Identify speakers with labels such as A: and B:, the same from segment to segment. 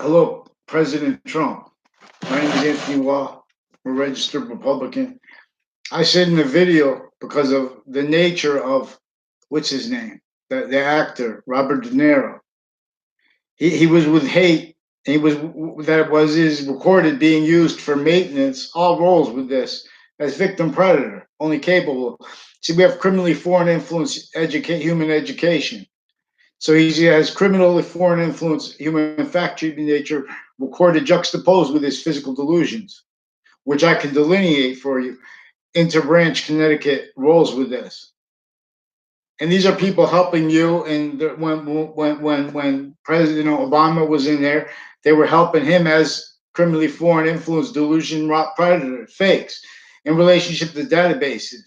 A: Hello, President Trump. My name is Anthony Waugh. I'm a registered Republican. I said in the video because of the nature of what's his name, the actor Robert De Niro. He was with hate. He was that was his recorded being used for maintenance. All roles with this as victim predator, only capable. See, we have criminally foreign influence human education. So he has criminal foreign influence, human fact treatment nature recorded juxtaposed with his physical delusions, which I can delineate for you. Interbranch Connecticut rolls with this. And these are people helping you. And when President Obama was in there, they were helping him as criminally foreign influence, delusion, wrought predator, fakes, in relationship to databases,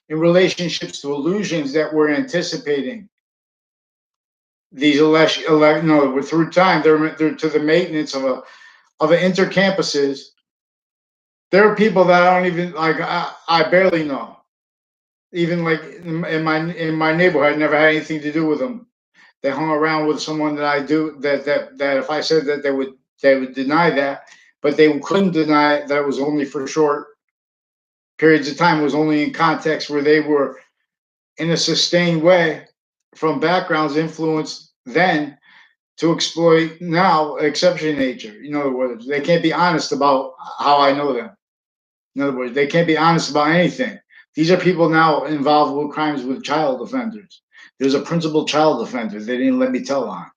A: in relationships to illusions that we're anticipating. These no, through time, they're to the maintenance of an intercampuses. There are people that I don't even like. I barely know. Even like in my neighborhood, I never had anything to do with them. They hung around with someone that I do that if I said that they would deny that, but they couldn't deny that it was only for short periods of time. It was only in context where they were in a sustained way from backgrounds influenced then to exploit now exception nature. In other words, they can't be honest about how I know them. In other words, they can't be honest about anything. These are people now involved with crimes with child offenders. There's a principal child offender they didn't let me tell on.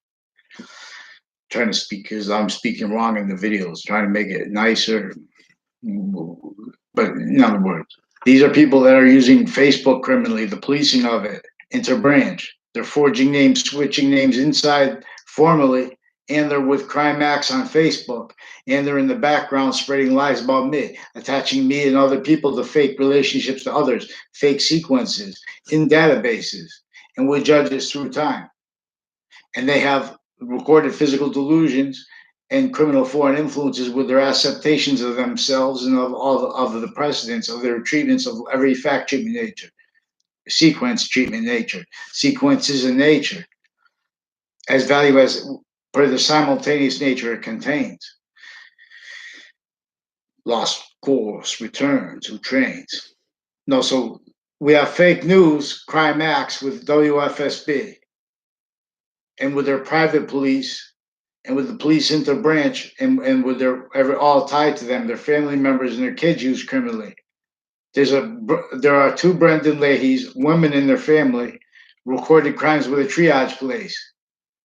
A: Trying to speak because I'm speaking wrong in the videos, trying to make it nicer. But in other words, these are people that are using Facebook criminally, the policing of it, interbranch. They're forging names, switching names inside formally, and they're with crime acts on Facebook, and they're in the background spreading lies about me, attaching me and other people to fake relationships to others, fake sequences in databases, and we judge this through time. And they have recorded physical delusions and criminal foreign influences with their acceptations of themselves and of all of the precedents of their treatments of every fact treatment nature, sequence treatment nature, sequences in nature, as value as per the simultaneous nature it contains. Lost course, returns, who trains. No, so we have fake news, crime acts with WFSB and with their private police and with the police interbranch and with their all tied to them, their family members and their kids used criminally. There are two Brendan Leahys, women in their family, recorded crimes with a triage place.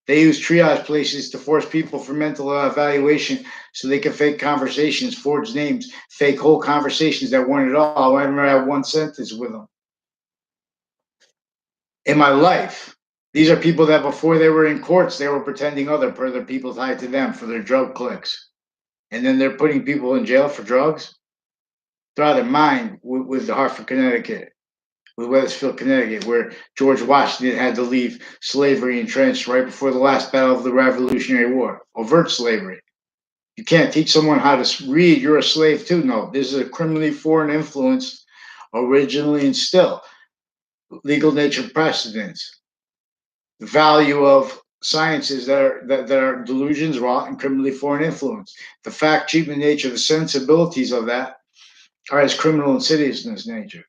A: They use triage places to force people for mental evaluation so they can fake conversations, forge names, fake whole conversations that weren't at all. I remember I had one sentence with them. In my life, these are people that before they were in courts, they were pretending other people tied to them for their drug clicks. And then they're putting people in jail for drugs. They're out of their mind with the Hartford, Connecticut, with Wethersfield, Connecticut, where George Washington had to leave slavery entrenched right before the last battle of the Revolutionary War. Overt slavery. You can't teach someone how to read. You're a slave too. No, this is a criminally foreign influence, originally and still. Legal nature precedents. The value of sciences that are delusions, wrought, and criminally foreign influence. The fact, treatment nature, the sensibilities of that are as criminal insidiousness nature.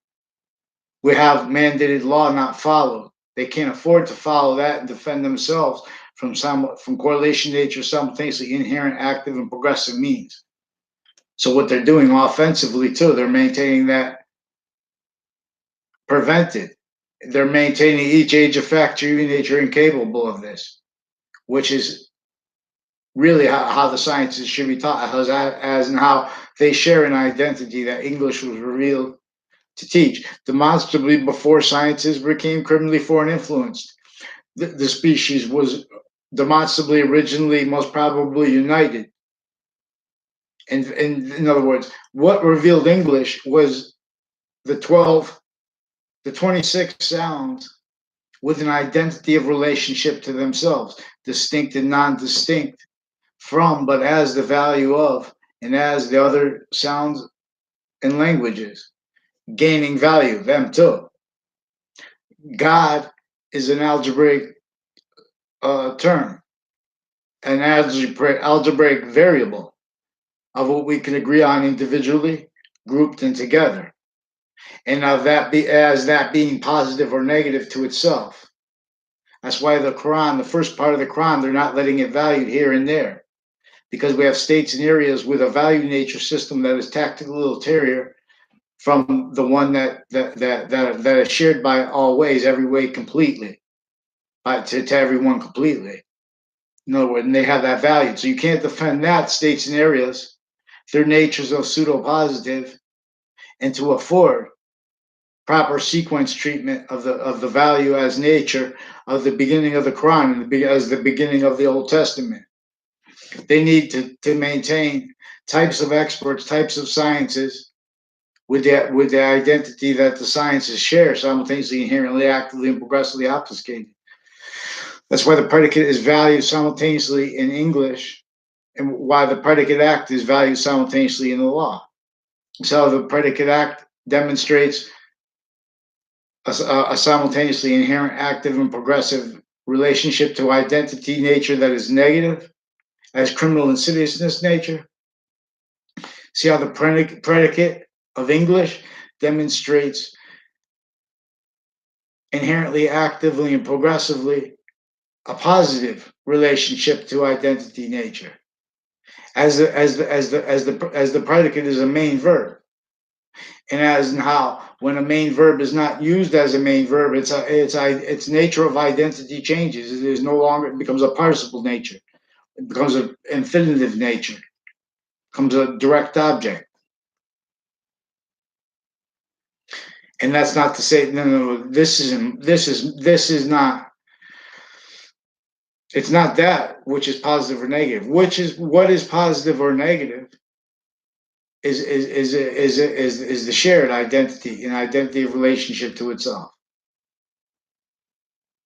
A: We have mandated law not followed. They can't afford to follow that and defend themselves from correlation nature, simultaneously inherent, active, and progressive means. So what they're doing offensively too, they're maintaining that prevented. They're maintaining each age of fact, treatment nature incapable of this, which is really how the sciences should be taught, as and how they share an identity that English was revealed to teach. Demonstrably, before sciences became criminally foreign influenced, the species was demonstrably originally most probably united. And in other words, what revealed English was the 26 sounds with an identity of relationship to themselves, distinct and non-distinct from, but as the value of, and as the other sounds and languages, gaining value, them too. God is an algebraic term, an algebraic variable of what we can agree on individually, grouped and together, and of that be as that being positive or negative to itself. That's why the Quran, the first part of the Quran, they're not letting it valued here and there, because we have states and areas with a value nature system that is tactically ulterior from the one that is shared by all ways, every way completely, to everyone completely. In other words, and they have that value. So you can't defend that states and areas, their natures of pseudo-positive, and to afford proper sequence treatment of the value as nature of the beginning of the Quran and as the beginning of the Old Testament. They need to maintain types of experts, types of sciences with the identity that the sciences share, simultaneously, inherently, actively, and progressively obfuscated. That's why the predicate is valued simultaneously in English, and why the predicate act is valued simultaneously in the law. So the predicate act demonstrates a simultaneously inherent, active, and progressive relationship to identity nature that is negative, as criminal insidiousness nature. See how the predicate of English demonstrates inherently, actively, and progressively a positive relationship to identity nature, as the predicate is a main verb, and as in how when a main verb is not used as a main verb, its nature of identity changes. It is no longer, it becomes a participle nature. It becomes an infinitive nature. It becomes a direct object. And that's not to say no. This is not. It's not that which is positive or negative. Which is what is positive or negative is the shared identity, an identity of relationship to itself.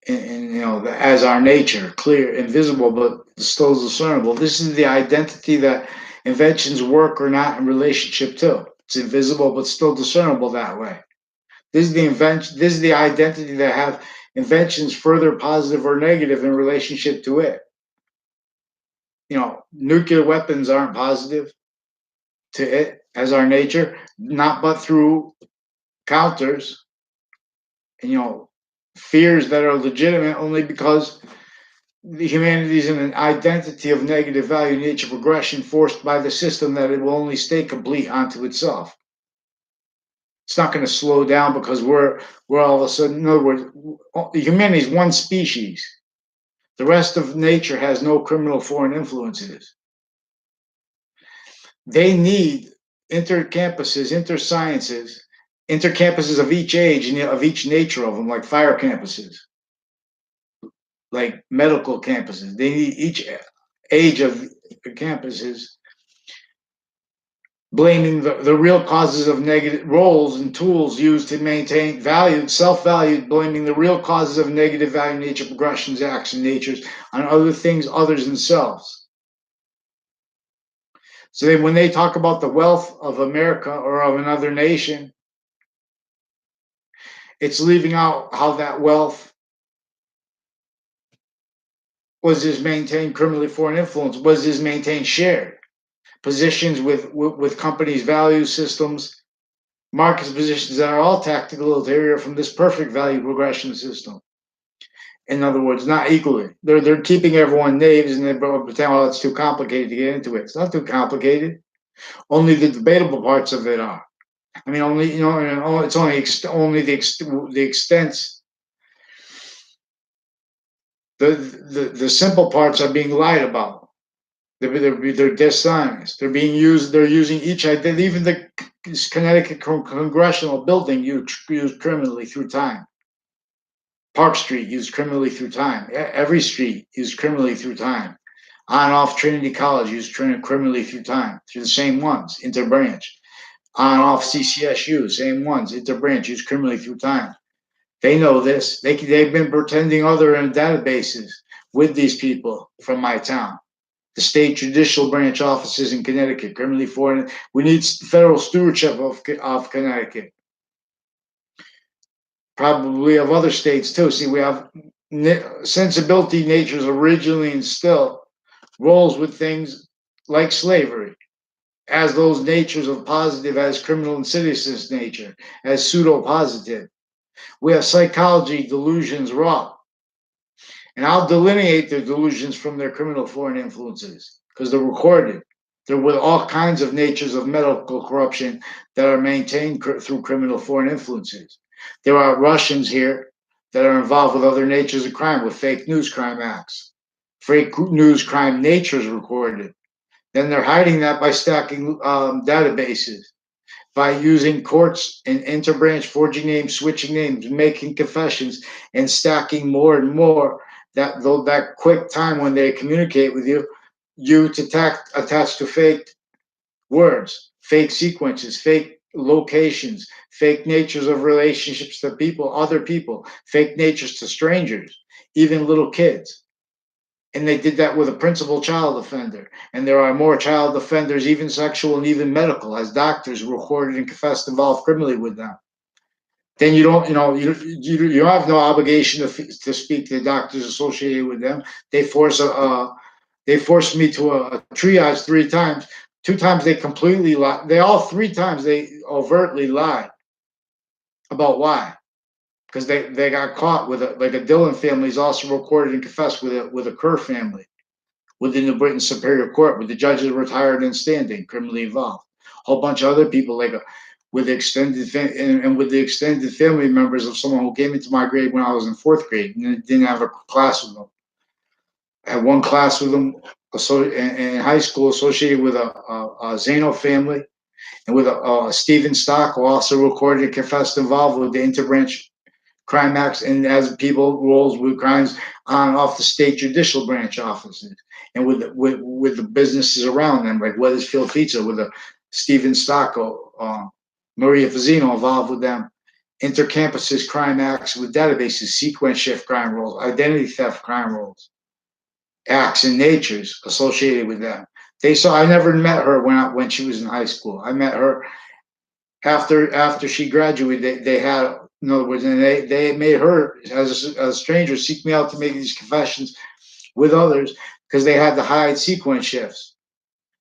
A: And as our nature, clear, invisible, but still discernible. This is the identity that inventions work or not in relationship to. It's invisible, but still discernible that way. This is the invention. This is the identity that have inventions further positive or negative in relationship to it. Nuclear weapons aren't positive to it as our nature, not but through counters and fears that are legitimate only because the humanity is in an identity of negative value nature progression forced by the system that it will only stay complete onto itself. It's not going to slow down because we're all of a sudden, in other words, humanity is one species. The rest of nature has no criminal foreign influences. They need intercampuses, intercampuses of each age and of each nature of them, like fire campuses, like medical campuses. They need each age of campuses blaming the real causes of negative roles and tools used to maintain valued, self-valued, blaming the real causes of negative value nature progressions, action natures on other things other than selves. So when they talk about the wealth of America or of another nation, it's leaving out how that wealth was this maintained criminally foreign influence, was this maintained shared positions with companies' value systems, market positions that are all tactical ulterior from this perfect value progression system. In other words, not equally. They're keeping everyone knaves and they pretend, well, it's too complicated to get into it. It's not too complicated. Only the debatable parts of it are. I mean, only it's only the extents. The simple parts are being lied about. They're dishonest. They're being used. They're using each identity. Even the Connecticut congressional building used criminally through time. Park Street used criminally through time. Every street used criminally through time. On off Trinity College used criminally through time. Through the same ones, interbranch. On off CCSU, same ones, interbranch used criminally through time. They know this. They've been pretending other in databases with these people from my town. The state judicial branch offices in Connecticut, criminally foreign. We need federal stewardship of Connecticut. Probably of other states too. See, we have sensibility natures originally instilled roles with things like slavery, as those natures of positive as criminal insidiousness nature, as pseudo-positive. We have psychology, delusions, wrought. And I'll delineate their delusions from their criminal foreign influences because they're recorded. They're with all kinds of natures of medical corruption that are maintained through criminal foreign influences. There are Russians here that are involved with other natures of crime, with fake news crime acts. Fake news crime natures recorded. Then they're hiding that by stacking databases, by using courts and interbranch, forging names, switching names, making confessions, and stacking more and more. That quick time when they communicate with you, you to attach to fake words, fake sequences, fake locations, fake natures of relationships to people, other people, fake natures to strangers, even little kids. And they did that with a principal child offender. And there are more child offenders, even sexual and even medical, as doctors recorded and confessed involved criminally with them. Then you don't, you have no obligation to speak to the doctors associated with them. They forced me to a triage 3 times. 2 times they completely lied. They all 3 times they overtly lied about why, because they got caught with like a Dillon family is also recorded and confessed with a Kerr family within the Britain Superior Court, with the judges retired and standing, criminally involved. A whole bunch of other people, like with the extended and with the extended family members of someone who came into my grade when I was in 4th grade and didn't have a class with them. I had one class with them in high school associated with a Zano family and with a Stephen Stock, who also recorded and confessed involved with the interbranch crime acts and as people rolls with crimes on and off the state judicial branch offices and with the businesses around them, like Weathersfield Pizza with a Stephen Stocco, Maria Fazzino involved with them, intercampuses crime acts with databases, sequence shift crime rolls, identity theft crime rolls, acts and natures associated with them. I never met her when she was in high school. I met her after she graduated. They had, in other words, and they made her as a stranger seek me out to make these confessions with others because they had to hide sequence shifts.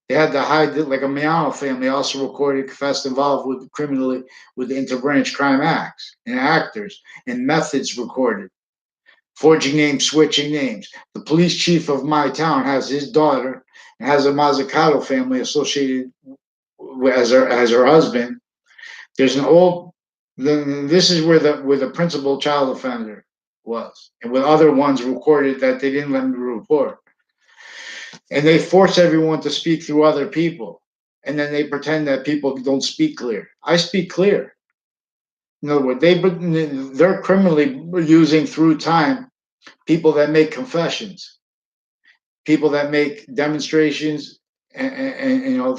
A: They had to hide, like a Miano family also recorded, confessed involved with criminally with the interbranch crime acts and actors and methods recorded. Forging names, switching names. The police chief of my town has his daughter and has a Mazzucato family associated as her husband. There's an old. This is where the principal child offender was, and with other ones recorded that they didn't let me report. And they force everyone to speak through other people, and then they pretend that people don't speak clear. I speak clear. In other words, they're criminally using through time people that make confessions, people that make demonstrations, and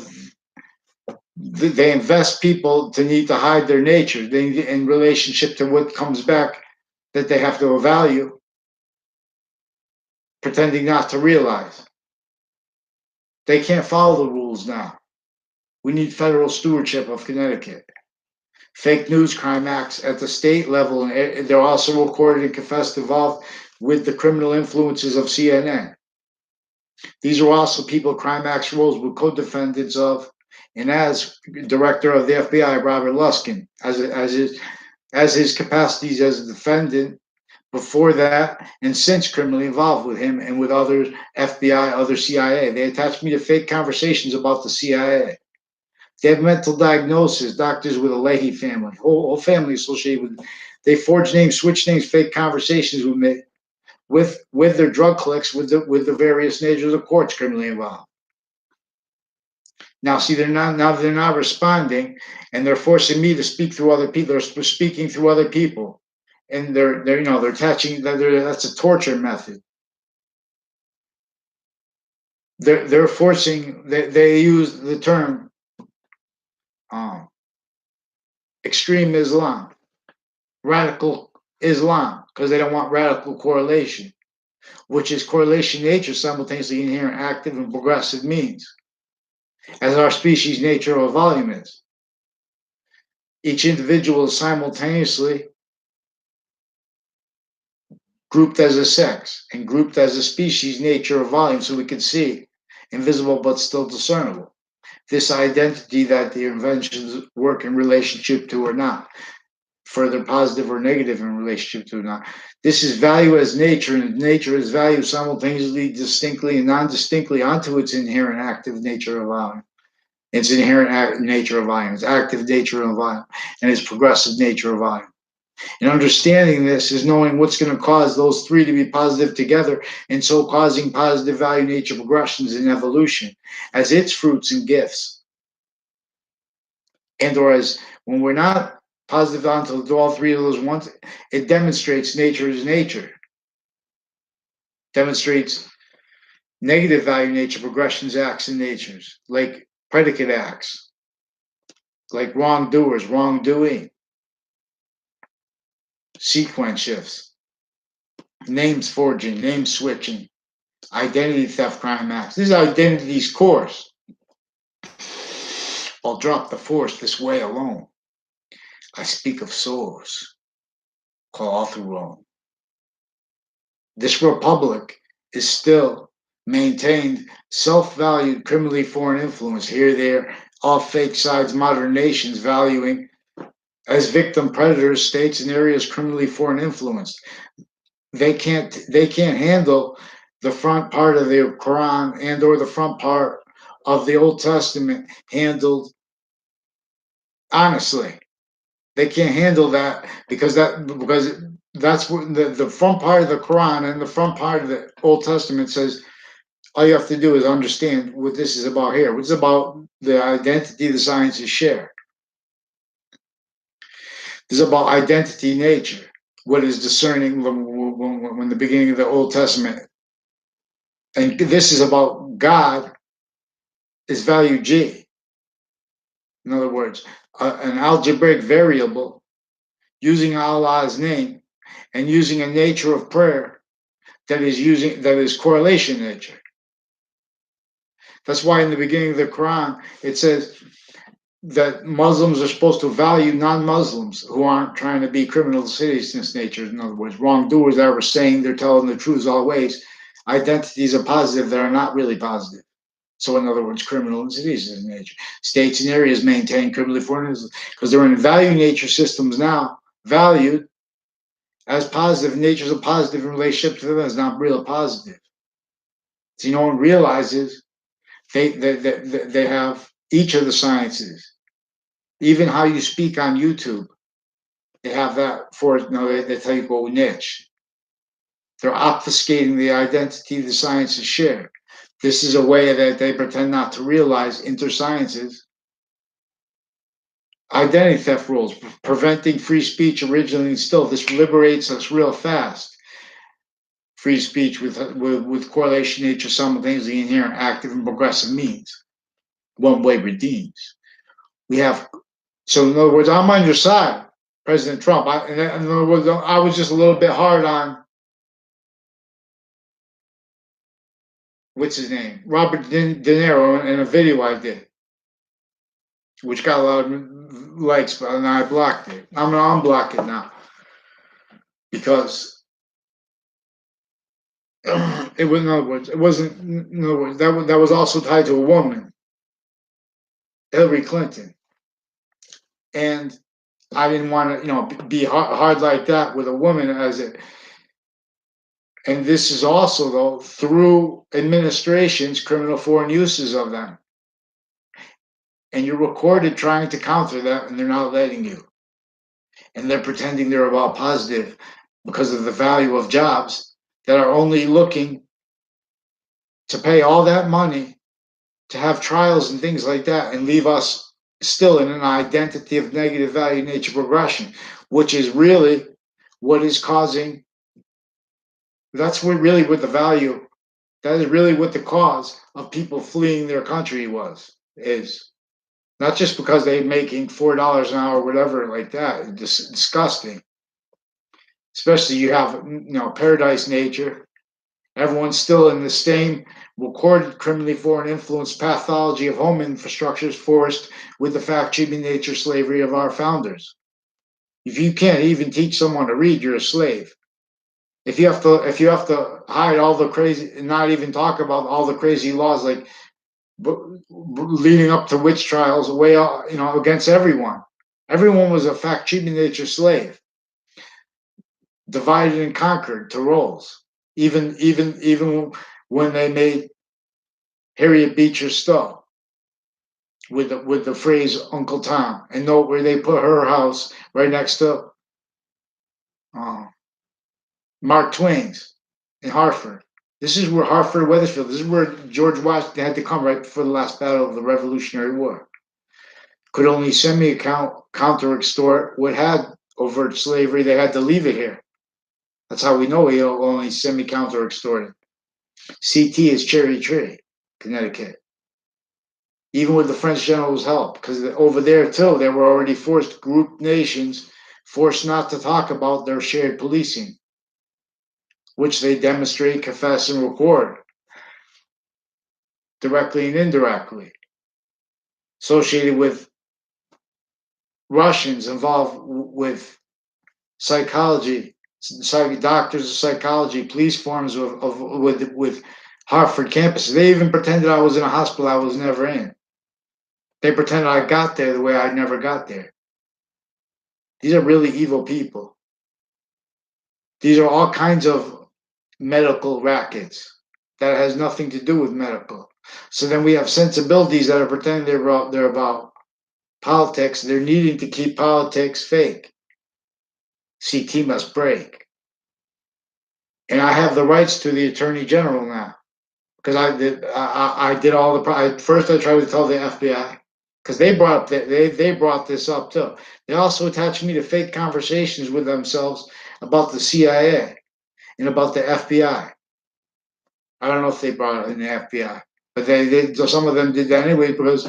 A: they invest people to need to hide their nature in relationship to what comes back that they have to value, pretending not to realize. They can't follow the rules now. We need federal stewardship of Connecticut. Fake news crime acts at the state level, and they're also recorded and confessed involved with the criminal influences of CNN. These are also people crime acts roles with co-defendants of, and as director of the FBI, Robert Luskin, as his capacities as a defendant before that and since criminally involved with him and with other FBI, other CIA. They attached me to fake conversations about the CIA. They have mental diagnosis, doctors with a Leahy family, whole family associated with. They forge names, switch names, fake conversations with me, with their drug clicks, with the various natures of courts criminally involved. Now, see, they're not responding, and they're forcing me to speak through other people. They're speaking through other people, and they're attaching. That's a torture method. They're forcing. They use the term extreme Islam, radical Islam, because they don't want radical correlation, which is correlation nature simultaneously inherent, active, and progressive means, as our species nature or volume is. Each individual is simultaneously grouped as a sex and grouped as a species, nature, or volume, so we can see invisible but still discernible. This identity that the inventions work in relationship to or not, further positive or negative in relationship to or not. This is value as nature, and nature is value simultaneously, distinctly, and non-distinctly onto its inherent active nature of volume. Its inherent nature of volume, its active nature of volume, and its progressive nature of volume. And understanding this is knowing what's going to cause those three to be positive together, and so causing positive value nature progressions in evolution as its fruits and gifts. And or as when we're not positive until do all three of those once, it demonstrates nature is nature. Demonstrates negative value nature progressions, acts, and natures, like predicate acts, like wrongdoers, wrongdoing, sequence shifts, names forging, name switching, identity theft, crime acts. This is identity's course. I'll drop the force this way alone. I speak of souls, call all through Rome. This republic is still maintained, self-valued, criminally foreign influence here, there, all fake sides, modern nations valuing as victim predators, states and areas criminally foreign influenced. They can't handle the front part of the Quran and or the front part of the Old Testament handled honestly. They can't handle that because that's what the front part of the Quran and the front part of the Old Testament says. All you have to do is understand what this is about here. It's about the identity the sciences share. This is about identity nature. What is discerning when the beginning of the Old Testament. And this is about God is value G. In other words, an algebraic variable using Allah's name and using a nature of prayer that is correlation nature. That's why in the beginning of the Quran it says that Muslims are supposed to value non-Muslims who aren't trying to be criminal citizens nature. In other words, wrongdoers that are saying they're telling the truth always. Identities are positive that are not really positive. So in other words, criminal entities in nature. States and areas maintain criminally foreign because they're in value nature systems now, valued as positive. Nature's a positive in relationship to them is not real positive. So no one realizes they have each of the sciences. Even how you speak on YouTube, they have that for they tell you go niche. They're obfuscating the identity the sciences share. This is a way that they pretend not to realize intersciences. Identity theft rules, preventing free speech originally and still. This liberates us real fast. Free speech with correlation nature simultaneously inherent, active, and progressive means. One way redeems. We have, so in other words, I'm on your side, President Trump. In other words, I was just a little bit hard on, what's his name? Robert De Niro in a video I did, which got a lot of likes, but I blocked it. I'm gonna unblock it now because it was, in other words, it wasn't. In other words, that was also tied to a woman, Hillary Clinton, and I didn't want to, be hard like that with a woman as it. And this is also though through administrations, criminal foreign uses of them. And you're recorded trying to counter that, and they're not letting you. And they're pretending they're about positive because of the value of jobs that are only looking to pay all that money to have trials and things like that and leave us still in an identity of negative value nature progression, which is really what is causing. That's what really what the value, that is really what the cause of people fleeing their country is. Not just because they're making $4 an hour or whatever like that. It's disgusting. Especially you have, paradise nature. Everyone's still in the same recorded criminally foreign influence pathology of home infrastructures forced with the fact-cheating nature slavery of our founders. If you can't even teach someone to read, you're a slave. if you have to hide all the crazy and not even talk about all the crazy laws like leading up to witch trials, way against everyone. Everyone was a fact-cheating nature slave, divided and conquered to roles. Even when they made Harriet Beecher Stowe with the phrase Uncle Tom, and note where they put her house right next to uh, Mark Twain's in Hartford. This is where Hartford, Wethersfield. This is where George Washington had to come right before the last battle of the Revolutionary War. Could only counter extort what had overt slavery. They had to leave it here. That's how we know he only semi counter extorted. CT is Cherry Tree, Connecticut. Even with the French generals' help, because over there too, they were already forced group nations, forced not to talk about their shared policing, which they demonstrate, confess, and record directly and indirectly, associated with Russians involved with psychology, doctors of psychology, police forms with Hartford campus. They even pretended I was in a hospital I was never in. They pretended I got there the way I never got there. These are really evil people. These are all kinds of medical rackets that has nothing to do with medical. So then we have sensibilities that are pretending they're about politics. They're needing to keep politics fake. CT must break. And I have the rights to the attorney general now because I did all the first I tried to tell the FBI because they brought this up too. They also attached me to fake conversations with themselves about the CIA and about the FBI. I don't know if they brought it in the FBI, but they did. Some of them did that anyway because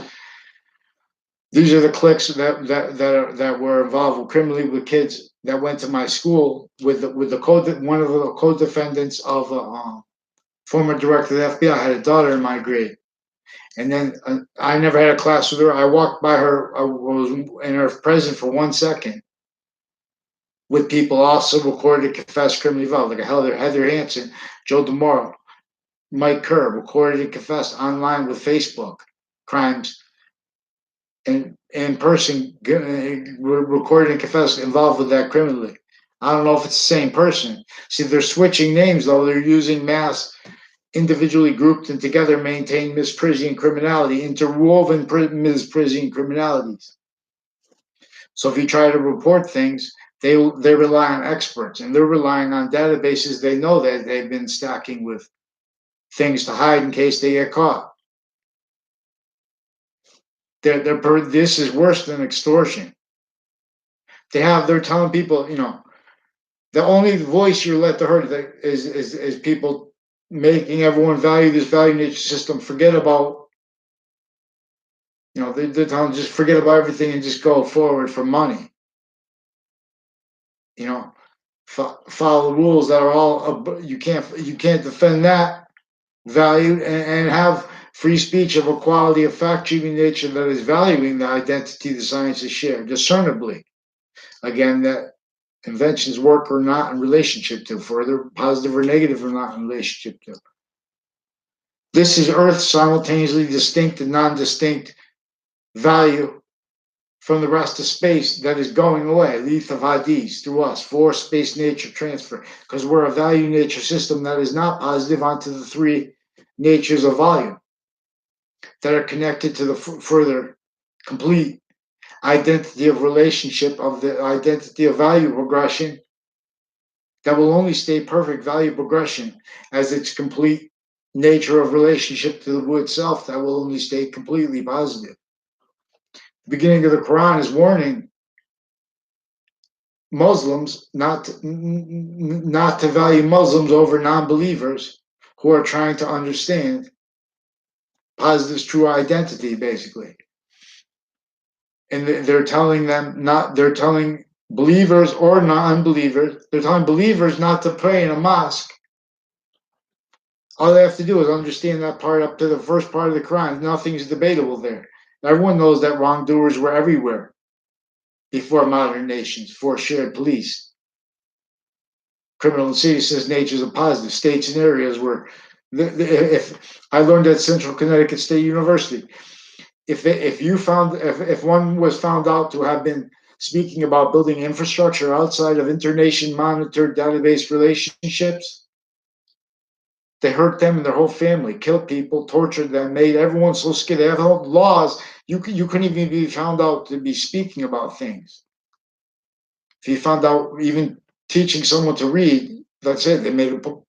A: these are the cliques that were involved criminally with kids that went to my school with one of the co-defendants of former director of the FBI had a daughter in my grade, and then I never had a class with her. I walked by her. I was in her presence for 1 second with people also recorded confessed criminally involved, like Heather Hansen, Joe DeMoro, Mike Kerr recorded and confessed online with Facebook crimes and in person recorded and confessed involved with that criminally. I don't know if it's the same person. See, they're switching names though. They're using mass individually grouped and together maintain misprision criminality, interwoven misprision criminalities. So if you try to report things, they rely on experts and they're relying on databases they know that they've been stacking with things to hide in case they get caught. This is worse than extortion. They're telling people, the only voice you're let to hear is people making everyone value this value nature system, forget about, they're telling just forget about everything and just go forward for money. Follow the rules that are all you can't defend that value and have free speech of equality of fact-cheating nature that is valuing the identity the sciences share discernibly. Again, that inventions work or not in relationship to, further positive or negative or not in relationship to. This is Earth simultaneously distinct and non-distinct value from the rest of space that is going away, Leaf of IDs through us, for space nature transfer, because we're a value nature system that is not positive onto the three natures of volume that are connected to the further complete identity of relationship of the identity of value progression that will only stay perfect value progression as its complete nature of relationship to the wood itself that will only stay completely positive. The beginning of the Quran is warning Muslims not to value Muslims over non-believers who are trying to understand positive true identity, basically. And they're telling they're telling believers or non-believers, they're telling believers not to pray in a mosque. All they have to do is understand that part up to the first part of the Quran. Nothing's debatable there. Everyone knows that wrongdoers were everywhere before modern nations, before shared police. criminal and seditious natures of positive states and areas where, if I learned at Central Connecticut State University, if one was found out to have been speaking about building infrastructure outside of internation monitored database relationships, they hurt them and their whole family, killed people, tortured them, made everyone so scared. They have laws. You couldn't even be found out to be speaking about things. If you found out even teaching someone to read, that's it.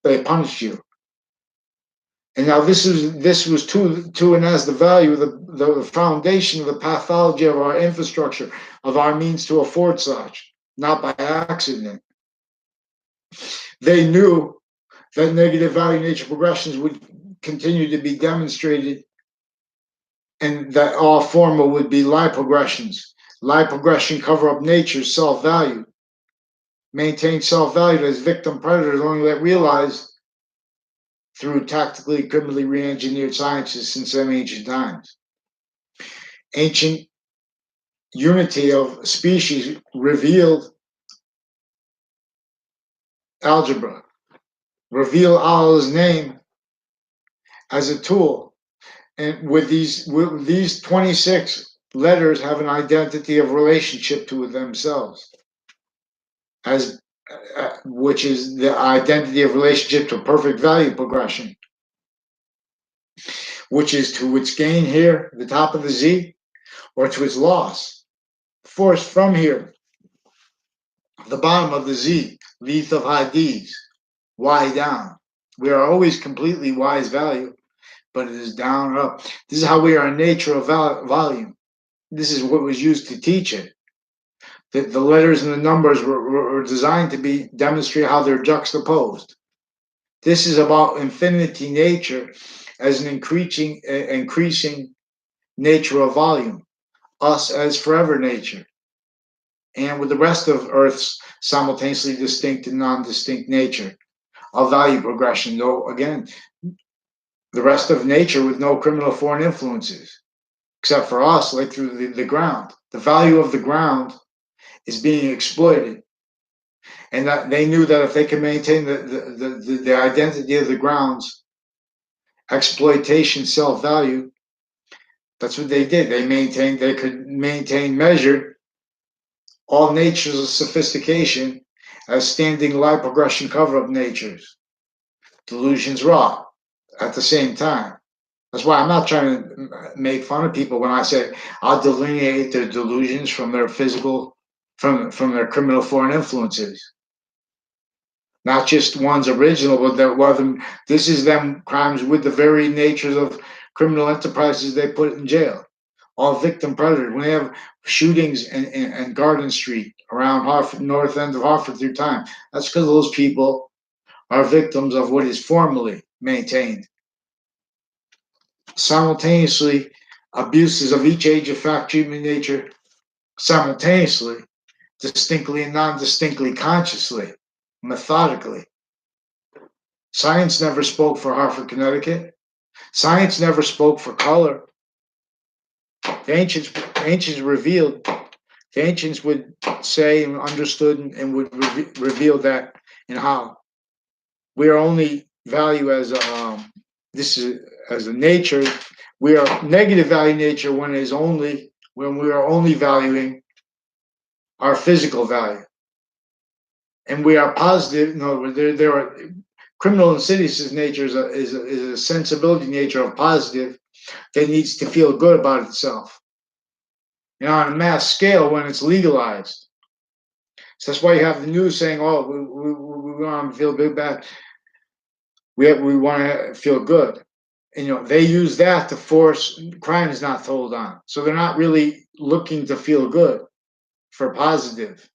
A: They punished you. And now this was to and as the value, the foundation of the pathology of our infrastructure, of our means to afford such, not by accident. They knew that negative value nature progressions would continue to be demonstrated, and that all formal would be lie progressions. Lie progression cover up nature's self-value, maintain self-value as victim predators only let realized through tactically, criminally re-engineered sciences since them ancient times. Ancient unity of species revealed algebra, reveal Allah's name as a tool. And with these 26 letters have an identity of relationship to themselves, as which is the identity of relationship to perfect value progression, which is to its gain here, the top of the Z, or to its loss, forced from here, the bottom of the Z, Leaf of Hadith, Y down. We are always completely Y's value, but it is down or up. This is how we are in nature of volume. This is what was used to teach it. The letters and the numbers were designed to be demonstrate how they're juxtaposed. This is about infinity nature as an increasing nature of volume, us as forever nature, and with the rest of Earth's simultaneously distinct and non-distinct nature of value progression, though again, the rest of nature with no criminal foreign influences, except for us, like through the ground. The value of the ground is being exploited. And that they knew that if they could maintain the identity of the ground's exploitation self-value, that's what they did. They could maintain measured all natures of sophistication as standing lie progression cover-up natures. Delusions wrought at the same time. That's why I'm not trying to make fun of people when I say I'll delineate their delusions from their physical, from their criminal foreign influences. Not just one's original, but this is them crimes with the very natures of criminal enterprises they put in jail. All victim predators. When they have shootings in Garden Street around Hartford, north end of Hartford through time, that's because those people are victims of what is formally maintained. Simultaneously, abuses of each age of fact, treatment, nature, simultaneously, distinctly and non-distinctly, consciously, methodically. Science never spoke for Hartford, Connecticut. Science never spoke for color. The ancients revealed, the ancients would say and understood and would reveal that and how we are only value as this is as a nature. We are negative value nature when we are only valuing our physical value, and we are positive. No, there are criminal and seditious nature is a sensibility nature of positive that needs to feel good about itself. And on a mass scale, when it's legalized, so that's why you have the news saying, "Oh, we want to feel good, bad. We want to feel good." And they use that to force crimes not told on. So they're not really looking to feel good for positive.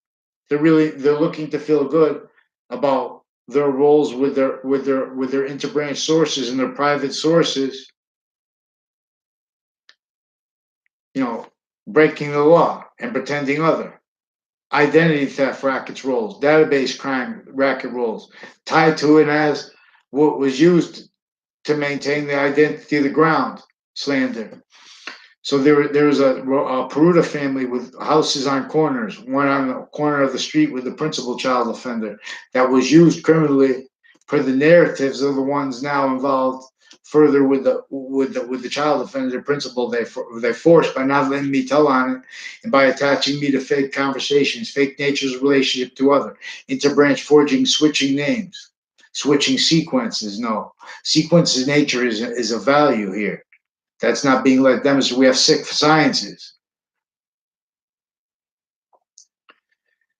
A: They're looking to feel good about their roles with their interbranch sources and their private sources. Breaking the law and pretending other. Identity theft rackets roles, database crime racket roles, tied to it as what was used to maintain the identity of the ground, slander. So there's a Peruta family with houses on corners, one on the corner of the street with the principal child offender that was used criminally per the narratives of the ones now involved further with the child offender principal. They forced by not letting me tell on it and by attaching me to fake conversations, fake nature's relationship to other, interbranch forging, switching names, switching sequences. No, sequences nature is a value here. That's not being let demonstrated. We have sick sciences.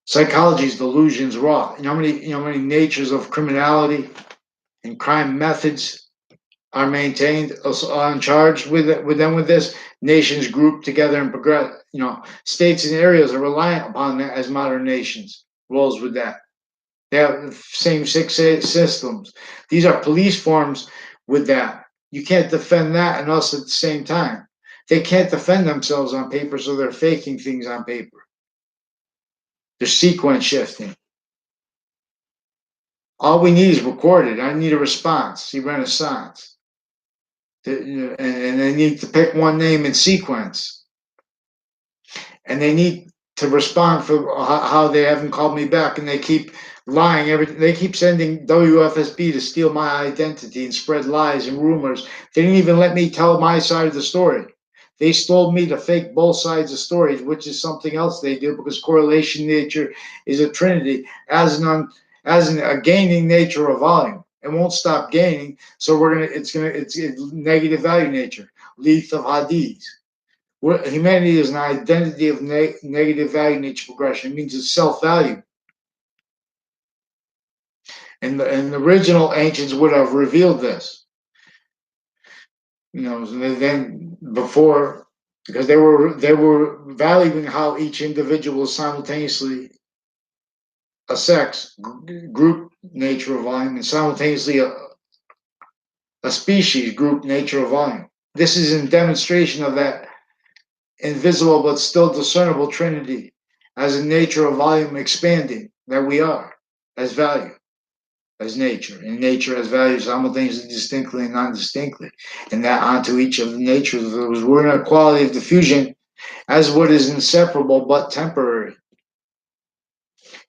A: Psychology's delusions wrought. You know how many natures of criminality and crime methods are maintained on charge with this. Nations grouped together and progress. States and areas are reliant upon that as modern nations. Rolls with that. They have the same six systems. These are police forms with that. You can't defend that and us at the same time. They can't defend themselves on paper, so they're faking things on paper. They're sequence shifting. All we need is recorded. I need a response. See Renaissance. And they need to pick one name in sequence. And they need to respond for how they haven't called me back, and they keep lying. They keep sending WFSB to steal my identity and spread lies and rumors. They didn't even let me tell my side of the story. They stole me to fake both sides of stories, which is something else they do because correlation nature is a trinity as a gaining nature of volume. It won't stop gaining, so it's negative value nature, Leith of Hadith. Humanity is an identity of negative value nature progression. It means it's self-value. And the original ancients would have revealed this. Then before, because they were valuing how each individual is simultaneously a sex, group nature of volume, and simultaneously a species, group nature of volume. This is in demonstration of that invisible but still discernible trinity as a nature of volume expanding that we are as value, as nature, and nature as value simultaneously, distinctly and non-distinctly, and that onto each of the natures of those. We're in a quality of diffusion as what is inseparable but temporary,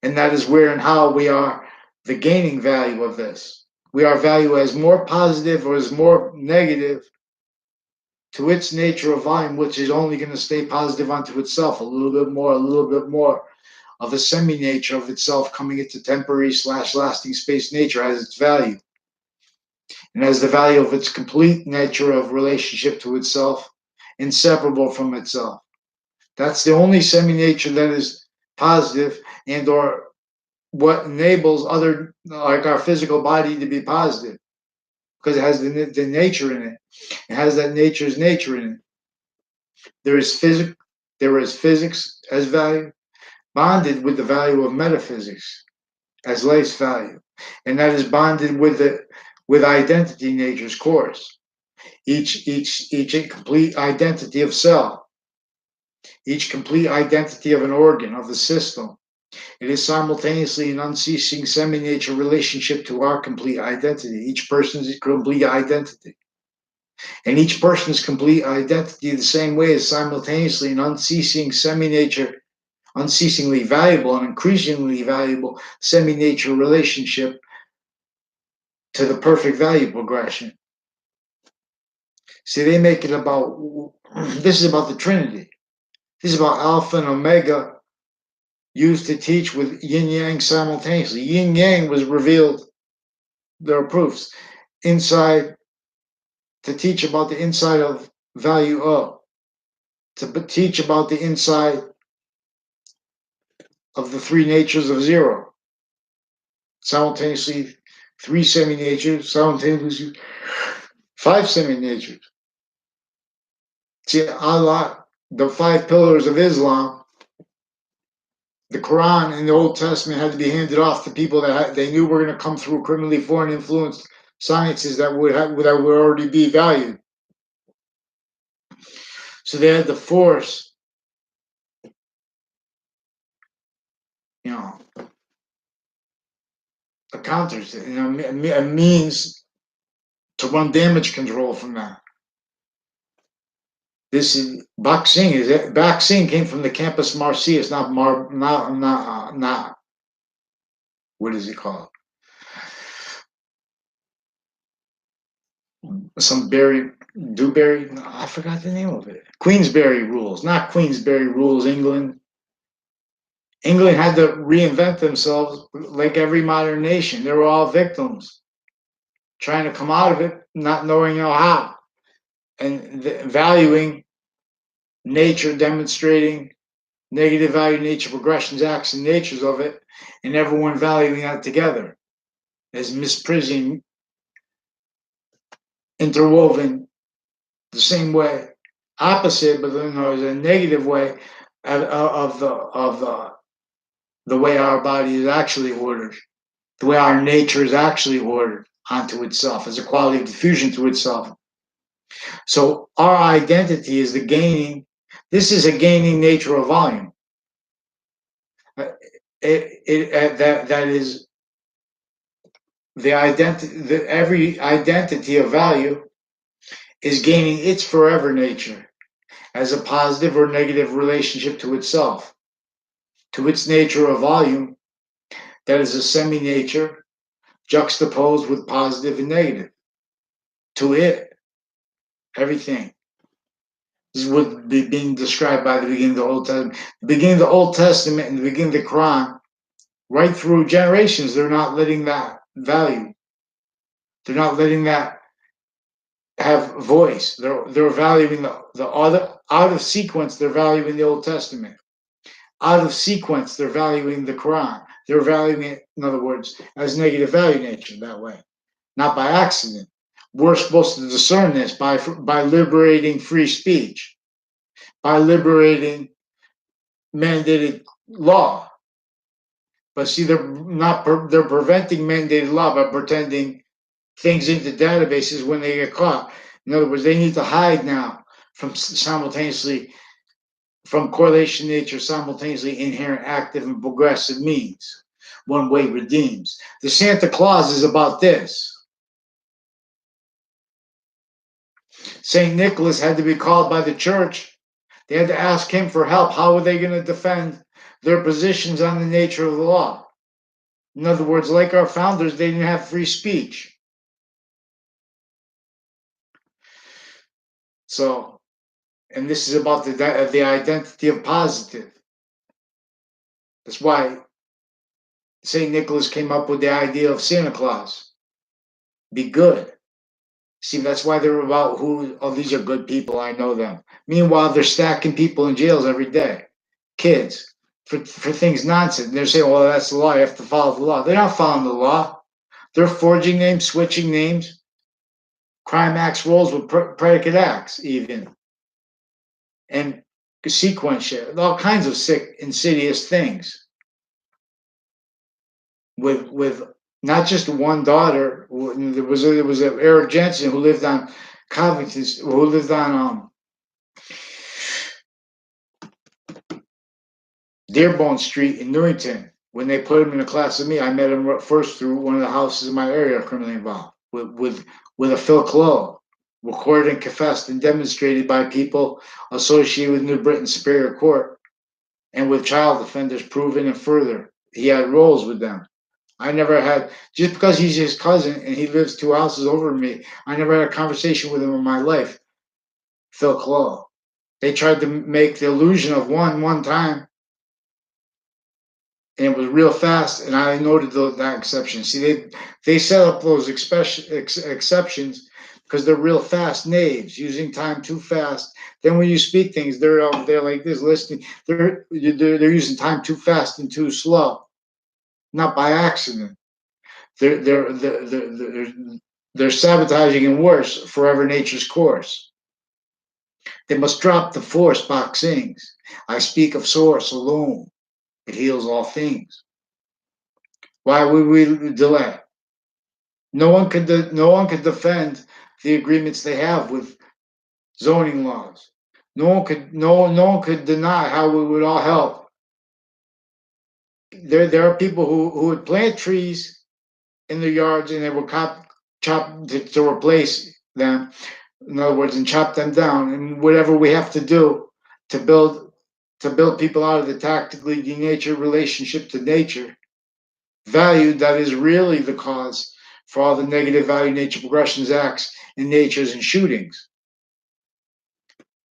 A: and that is where and how we are the gaining value of this. We are value as more positive or as more negative to its nature of volume, which is only going to stay positive unto itself, a little bit more of a semi-nature of itself coming into temporary / lasting space nature as its value. And as the value of its complete nature of relationship to itself, inseparable from itself. That's the only semi-nature that is positive and or what enables other, like our physical body, to be positive. Because it has the nature in it. It has that nature's nature in it. There is physics as value, bonded with the value of metaphysics as life's value, and that is bonded with identity nature's course. Each complete identity of self, each complete identity of an organ of the system. It is simultaneously an unceasing semi-nature relationship to our complete identity, each person's complete identity. And each person's complete identity the same way is simultaneously an unceasing semi-nature, unceasingly valuable and increasingly valuable semi-nature relationship to the perfect value progression. See, they make it about, this is about the Trinity. This is about Alpha and Omega used to teach with yin yang simultaneously. Yin yang was revealed, there are proofs, inside, to teach about the inside of value of, to teach about the inside of the three natures of zero. Simultaneously, three semi-natures, simultaneously, five semi-natures. See, Allah, the five pillars of Islam, the Quran and the Old Testament had to be handed off to people that they knew were going to come through criminally foreign influenced sciences that would already be valued. So they had to force, a counter, a means to run damage control from that. This is boxing. Is it? Boxing came from the campus Marcius, not what is it called? Some Berry, Dewberry. No, I forgot the name of it. Queensberry rules, not Queensberry rules. England had to reinvent themselves like every modern nation. They were all victims, trying to come out of it, not knowing how, and valuing nature, demonstrating negative value nature progressions, acts, and natures of it, and everyone valuing that together as misprism interwoven the same way, opposite, but then there's a negative way of the way our body is actually ordered, the way our nature is actually ordered onto itself as a quality of diffusion to itself. So our identity is the gaining. This is a gaining nature of volume. That is the identity. Every identity of value is gaining its forever nature as a positive or negative relationship to itself, to its nature of volume. That is a semi-nature juxtaposed with positive and negative. To it, everything. This is what being described by the beginning of the Old Testament. The beginning of the Old Testament and the beginning of the Quran, right through generations, they're not letting that value. They're not letting that have voice. They're valuing the other out of sequence. They're valuing the Old Testament. Out of sequence, they're valuing the Quran. They're valuing it, in other words, as negative value nature that way, not by accident. We're supposed to discern this by liberating free speech, by liberating mandated law. But see, they're preventing mandated law by pretending things into databases when they get caught. In other words, they need to hide now from simultaneously from correlation nature, simultaneously inherent active and progressive means. One way redeems. The Santa Claus is about this. St. Nicholas had to be called by the church. They had to ask him for help. How were they going to defend their positions on the nature of the law? In other words, like our founders, they didn't have free speech. So, and this is about the identity of positive. That's why St. Nicholas came up with the idea of Santa Claus. Be good. See, that's why they're about these are good people, I know them. Meanwhile, they're stacking people in jails every day. Kids, for things nonsense. They're saying, well, that's the law, you have to follow the law. They're not following the law. They're forging names, switching names. Crime acts rolls with predicate acts, even. And sequence shit, all kinds of sick, insidious things. With not just one daughter. There was a Eric Jensen who lived on Covington, who lived on Dearborn Street in Newington. When they put him in a class with me, I met him first through one of the houses in my area, criminally involved, with a Phil Clow, recorded and confessed and demonstrated by people associated with New Britain Superior Court, and with child offenders proven and further. He had roles with them. I never had, just because he's his cousin and he lives 2 houses over me, I never had a conversation with him in my life. Phil Clow. They tried to make the illusion of one time, and it was real fast, and I noted that exception. See, they set up those exceptions because they're real fast knaves, using time too fast. Then when you speak things, they're like this, listening. They're using time too fast and too slow, not by accident. They're sabotaging and worse forever nature's course. They must drop the force box sings. I speak of source alone. It heals all things. Why would we delay? No one could defend the agreements they have with zoning laws. No one could deny how we would all help. There are people who would plant trees in their yards and they would chop to replace them. In other words, and chop them down, and whatever we have to do to build people out of the tactically denatured relationship to nature, value that is really the cause for all the negative value nature progressions acts in natures and shootings.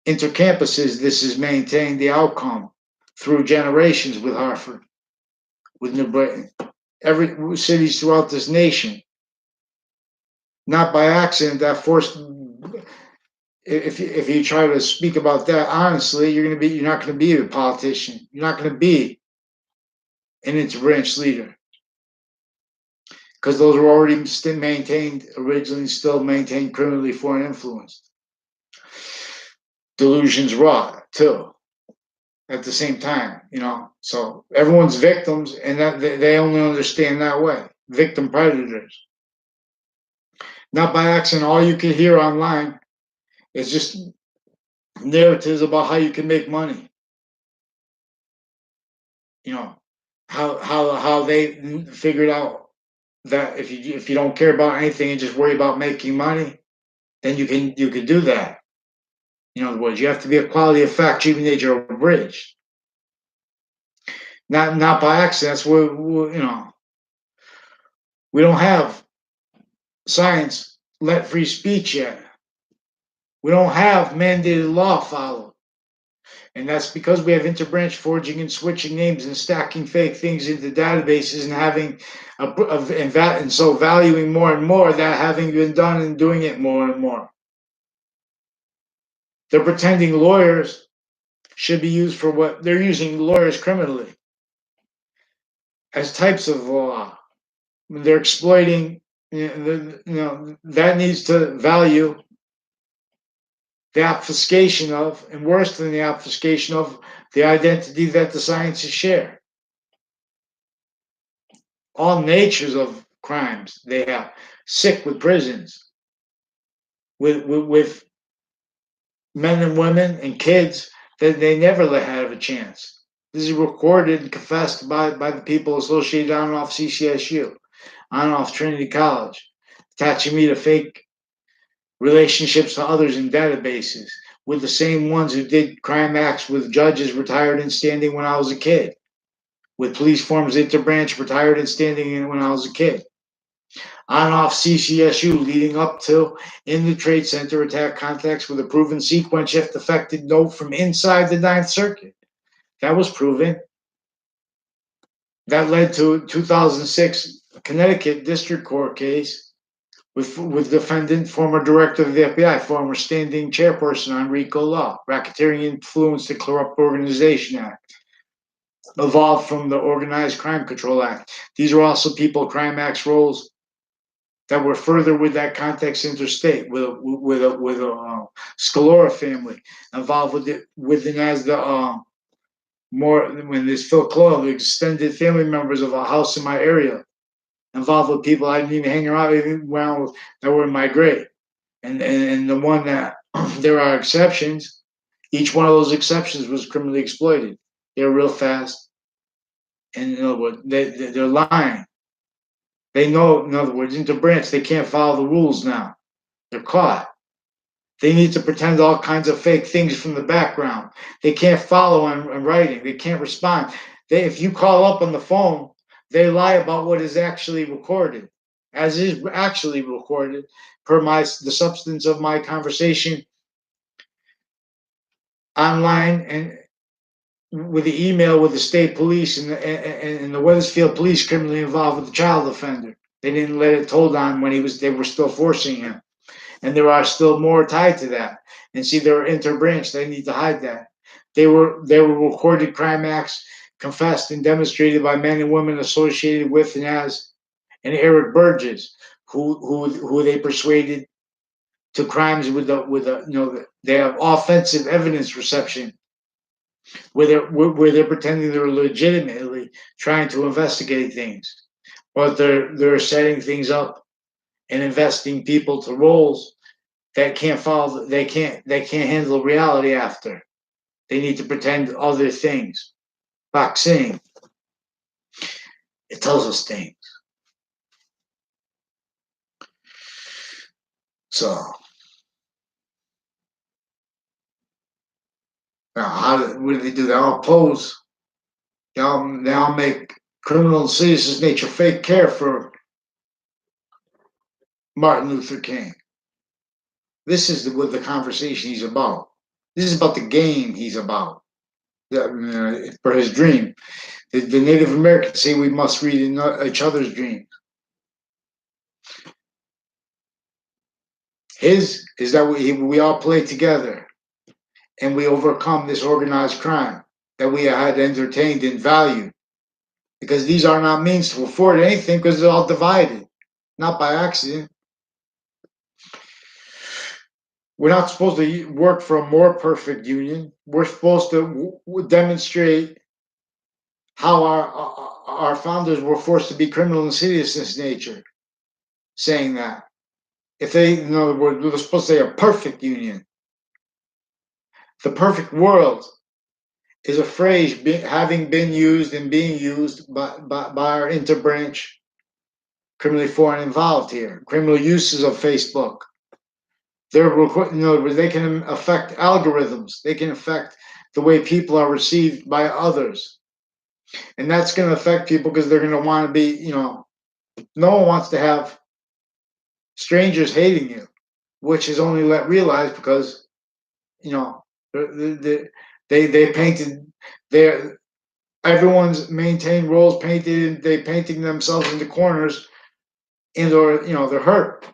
A: Intercampuses, this is maintained the outcome through generations with Hartford, with New Britain, every cities throughout this nation. Not by accident that forced. If you try to speak about that honestly, you're not gonna be a politician. You're not gonna be an interbranch leader because those were already still maintained originally, still maintained criminally foreign influence. Delusions wrought too. At the same time, so everyone's victims, and that they only understand that way. Victim predators. Not by accident, all you can hear online is just narratives about how you can make money. How they figured out that if you don't care about anything and just worry about making money, then you can do that. In other words, you have to be a quality of fact, even that you're abridged. Not by accident. That's where we don't have science let free speech yet. We don't have mandated law followed. And that's because we have interbranch forging and switching names and stacking fake things into databases and having and so valuing more and more that having been done and doing it more and more. They're pretending lawyers should be used for what they're using lawyers criminally as types of law. They're exploiting, that needs to value the obfuscation of, and worse than the obfuscation of, the identity that the sciences share. All natures of crimes they have, sick with prisons, with men and women and kids that they never let have a chance. This is recorded and confessed by the people associated on and off CCSU, on and off Trinity College, attaching me to fake relationships to others in databases with the same ones who did crime acts with judges retired and standing when I was a kid, with police forms interbranch retired and standing when I was a kid. On and off CCSU leading up to in the Trade Center attack contacts with a proven sequence shift affected note from inside the Ninth Circuit. That was proven. That led to a 2006 Connecticut District Court case with defendant, former director of the FBI, former standing chairperson on RICO law, Racketeering Influence to Corrupt Organization Act, evolved from the Organized Crime Control Act. These are also people crime acts roles that were further with that context interstate, with a Scalora family involved with it as the more when this Phil Cloyle, the extended family members of a house in my area, involved with people I didn't even hang around with that were in my grade, and the one that there are exceptions. Each one of those exceptions was criminally exploited. They're real fast, and they're lying. They know, in other words, interbranch, they can't follow the rules now. They're caught. They need to pretend all kinds of fake things from the background. They can't follow on writing. They can't respond. If you call up on the phone, they lie about what is actually recorded, as is actually recorded per the substance of my conversation online and with the email with the state police and the Wethersfield police criminally involved with the child offender. They didn't let it told on when they were still forcing him. And there are still more tied to that. And see, they're interbranch. They need to hide that. They were recorded crime acts confessed and demonstrated by men and women associated with and as and Eric Burgess, who they persuaded to crimes with they have offensive evidence reception, where they're pretending they're legitimately trying to investigate things, but they're setting things up and investing people to roles that can't follow. They can't handle reality after. They need to pretend other things. Boxing, it tells us things. So Now, what do? They all pose. They all make criminal and serious nature fake care for Martin Luther King. This is what the conversation he's about. This is about the game he's about. For his dream. The Native Americans say we must read in each other's dreams. His is that we all play together and we overcome this organized crime that we had entertained and valued. Because these are not means to afford anything because they're all divided, not by accident. We're not supposed to work for a more perfect union. We're supposed to demonstrate how our founders were forced to be criminal and insidious in this nature, saying that. If they, in other words, we were supposed to say a perfect union. The perfect world is a phrase having been used and being used by our interbranch criminally foreign involved here. Criminal uses of Facebook. They can affect algorithms. They can affect the way people are received by others. And that's going to affect people because they're going to want to be, no one wants to have strangers hating you, which is only realized because, they painted everyone's maintained roles painted, they painting themselves into corners or, they're hurt.